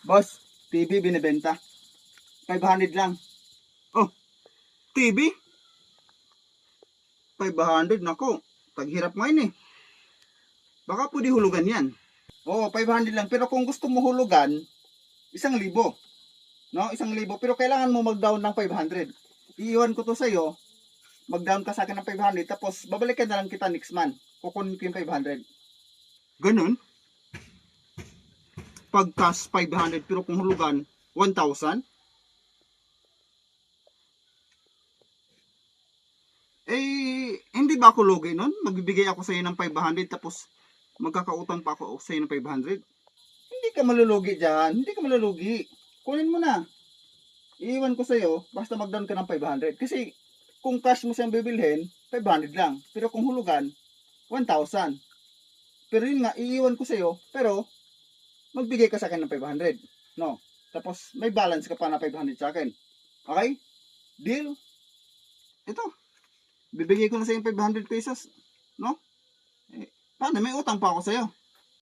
Boss, TV binibenta. 500 lang. Oh, TV? 500, nako. Taghirap ngayon eh. Baka pwede hulugan yan. Oo, 500 lang. Pero kung gusto mo hulugan, 1,000. No, 1,000. Pero kailangan mo mag-down ng 500. Iiwan ko to sa'yo. Mag-down ka sa akin ng 500. Tapos, babalikan na lang kita next month. Kukunin ko yung 500. Ganun? Pag cash 500 pero kung hulugan 1,000? Hindi ba ako lugi nun? Magbibigay ako sa iyo ng 500 tapos magkakautang pa ako sa iyo ng 500? Hindi ka malulugi dyan. Hindi ka malulugi. Kunin mo na. Iiwan ko sa'yo, basta mag-down ka ng 500. Kasi, kung cash mo siyang bibilhin, 500 lang. Pero kung hulugan, 1,000. Pero yun nga, iiwan ko sa'yo, pero, magbigay ka sa akin ng 500. No? Tapos, may balance ka pa na 500 sa akin. Okay? Deal? Ito, bibigay ko na sa iyo 500 pesos. No? Paano? May utang pa ako sa iyo.